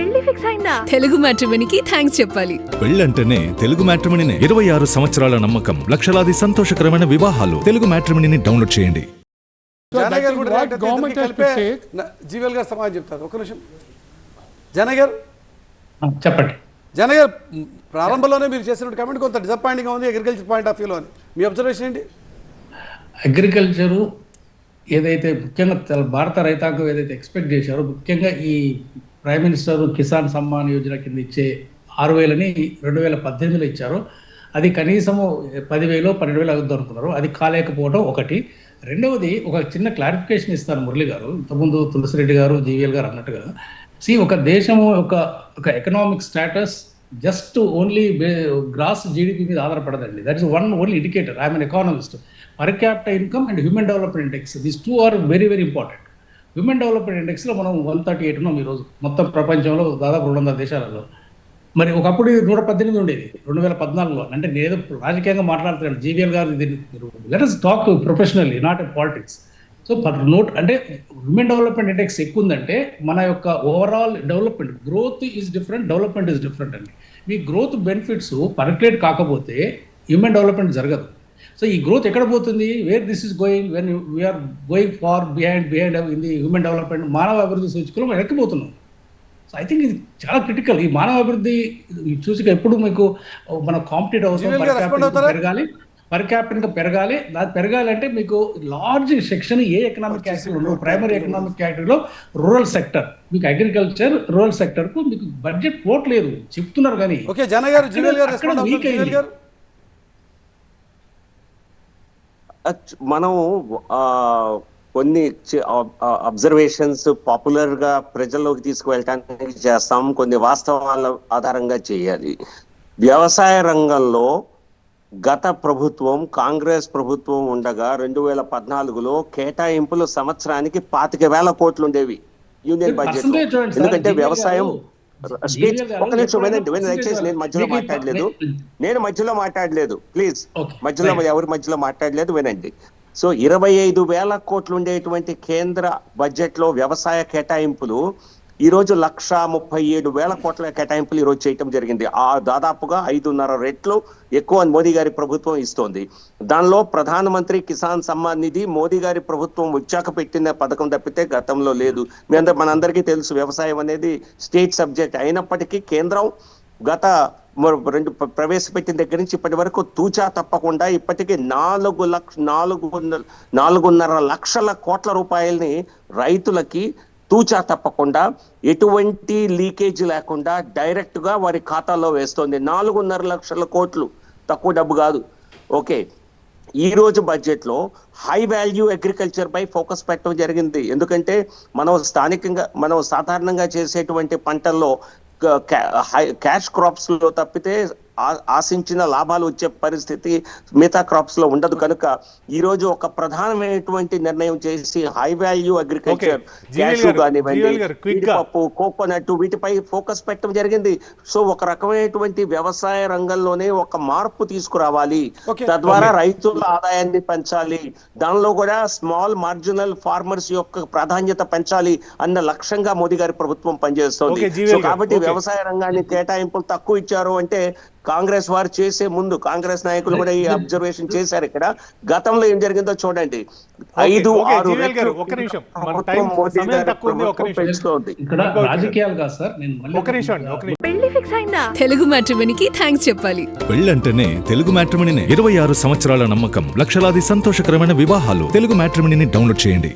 పెళ్లి ఫిక్స్ అయిందా? తెలుగు మ్యాట్రిమోనీకి థ్యాంక్స్ చెప్పాలి. పెళ్ళంటేనే తెలుగు మ్యాట్రిమోనీనే. 26 సంవత్సరాల నమ్మకం, లక్షలాది సంతోషకరమైన వివాహాలు. తెలుగు మ్యాట్రిమోనీని డౌన్లోడ్ చేయండి. జీవల్ గారు సమాధానం చెప్తారు. ఒక నిమిషం జనయ్ గారు చెప్పండి. జనయ్ గారు, ప్రారంభంలోనే మీరు చేసిన కమెంట్ కొంత డిసప్పాయింటింగ్గా ఉంది అగ్రికల్చర్ పాయింట్ ఆఫ్ వ్యూలో అని. మీ అబ్జర్వేషన్ ఏంటి? అగ్రికల్చరు ఏదైతే ముఖ్యంగా భారత రైతాంగం ఏదైతే ఎక్స్పెక్ట్ చేశారో, ముఖ్యంగా ఈ ప్రైమ్ మినిస్టర్ కిసాన్ సమ్మాన్ యోజన కింద ఇచ్చే 6,000ని 2018లో ఇచ్చారు. అది కనీసము 10,000 12,000 అవుద్దాం అనుకున్నారు. అది కాలేకపోవడం ఒకటి. రెండవది, ఒక చిన్న క్లారిఫికేషన్ ఇస్తాను మురళి గారు. ఇంతకుముందు తులసిరెడ్డి గారు, జీవీఎల్ గారు అన్నట్టుగా, ఒక దేశము ఒక economic status just only gross GDP మీద ఆధారపడదండి. That is only indicator. I'm an economist. Per capital income and human development index, these two are very very important. Human development ఇండెక్స్లో మనం 138 ఉన్నాం ఈరోజు మొత్తం ప్రపంచంలో దాదాపు 200 దేశాలలో. మరి ఒకప్పుడు 118 ఉండేది 2014లో. అంటే నేను రాజకీయంగా మాట్లాడుతున్నాను. జీవీఎల్ గారు, let us talk professionally, not politics. So note అంటే హ్యూమన్ డెవలప్మెంట్ ఇండెక్స్ ఎక్కువ ఉందంటే మన యొక్క overall development, growth is different, development is different అండి. మీ గ్రోత్ బెనిఫిట్స్ పర్క్యులేట్ కాకపోతే హ్యూమన్ డెవలప్మెంట్ జరగదు. సో ఈ గ్రోత్ ఎక్కడ పోతుంది? Where this is going when we are going far behind in the human development, మానవ అభివృద్ధి సూచికలో మనం ఎక్కిపోతున్నాం. సో ఐ థింక్ ఇది చాలా క్రిటికల్. ఈ మానవ అభివృద్ధి సూచిక ఎప్పుడు మీకు మన కాంపిటేటివ్ అవసరం, పెరగాలి, పర్ క్యాపిటల్ పెరగాలి. అది పెరగాలంటే మీకు లార్జ్ సెక్షన్ ఏ ఎకనామిక్ కేటగిరీలో, ప్రైమరీ ఎకనామిక్ కేటగిరీలో రూరల్ సెక్టర్, మీకు అగ్రికల్చర్ రూరల్ సెక్టర్కు మీకు బడ్జెట్ పోవట్లేదు చెప్తున్నారు. కానీ మనం కొన్ని అబ్జర్వేషన్స్ పాపులర్గా ప్రజల్లోకి తీసుకువెళ్ళటానికి చేస్తాం, కొన్ని వాస్తవాల ఆధారంగా చేయాలి. వ్యవసాయ రంగంలో గత ప్రభుత్వం, కాంగ్రెస్ ప్రభుత్వం ఉండగా 2014లో కేటాయింపులు సంవత్సరానికి 25,000 కోట్లు ఉండేవి యూనియన్ బడ్జెట్. ఎందుకంటే వ్యవసాయం ఒక నిమిషం వినండి, దయచేసి నేను మధ్యలో మాట్లాడలేదు ప్లీజ్, ఎవరి మధ్యలో మాట్లాడలేదు, వినండి. సో 25,000 కోట్లు ఉండేటువంటి కేంద్ర బడ్జెట్ లో వ్యవసాయ కేటాయింపులు ఈరోజు 137,000 కోట్ల కేటాయింపులు ఈరోజు చేయటం జరిగింది. దాదాపుగా 5.5 రెట్లు ఎక్కువ మోదీ గారి ప్రభుత్వం ఇస్తోంది. దానిలో ప్రధానమంత్రి కిసాన్ సమ్మాన్ నిధి మోదీ గారి ప్రభుత్వం వచ్చాక పెట్టిన పథకం తప్పితే గతంలో లేదు. మనందరికీ తెలుసు వ్యవసాయం అనేది స్టేట్ సబ్జెక్ట్ అయినప్పటికీ కేంద్రం గత 2 ప్రవేశపెట్టిన దగ్గర నుంచి ఇప్పటి వరకు తూచా తప్పకుండా ఇప్పటికీ 4.5 లక్షల కోట్ల రూపాయలని రైతులకి తూచా తప్పకుండా, ఎటువంటి లీకేజ్ లేకుండా డైరెక్ట్ గా వారి ఖాతాలో వేస్తోంది. 4.5 లక్షల కోట్లు తక్కువ డబ్బు కాదు. ఓకే, ఈ రోజు బడ్జెట్ లో హై వాల్యూ అగ్రికల్చర్ పై ఫోకస్ పెట్టడం జరిగింది. ఎందుకంటే మనం సాధారణంగా చేసేటువంటి పంటల్లో క్యాష్ క్రాప్స్ లో తప్పితే ఆశించిన లాభాలు వచ్చే పరిస్థితి మిగతా క్రాప్స్ లో ఉండదు. కనుక ఈ రోజు ఒక ప్రధానమైనటువంటి నిర్ణయం చేసి హై వాల్యూ అగ్రికల్చర్, క్యాషు కానివ్వండి, పప్పు, కోకోనట్, వీటిపై ఫోకస్ పెట్టడం జరిగింది. సో ఒక రకమైనటువంటి వ్యవసాయ రంగంలోనే ఒక మార్పు తీసుకురావాలి, తద్వారా రైతుల ఆదాయాన్ని పెంచాలి, దానిలో కూడా స్మాల్ మార్జినల్ ఫార్మర్స్ యొక్క ప్రాధాన్యత పెంచాలి అన్న లక్ష్యంగా మోదీ గారి ప్రభుత్వం పనిచేస్తోంది. సో కాబట్టి వ్యవసాయ రంగాన్ని కేటాయింపులు తక్కువ ఇచ్చారు అంటే కాంగ్రెస్ వారు చేసే ముందు కాంగ్రెస్ నాయకులు కూడా ఈ అబ్జర్వేషన్ చేశారు. ఇక్కడ గతంలో ఏం జరిగిందో చూడండి. 5-6 పెళ్లి ఫిక్స్ అయిందా? తెలుగు మ్యాట్రిమోనీకి థ్యాంక్స్ చెప్పాలి. పెళ్ళంటేనే తెలుగు మ్యాట్రిమోనీనే. 26 సంవత్సరాల నమ్మకం, లక్షలాది సంతోషకరమైన వివాహాలు. తెలుగు మ్యాట్రిమోనీని డౌన్లోడ్ చేయండి.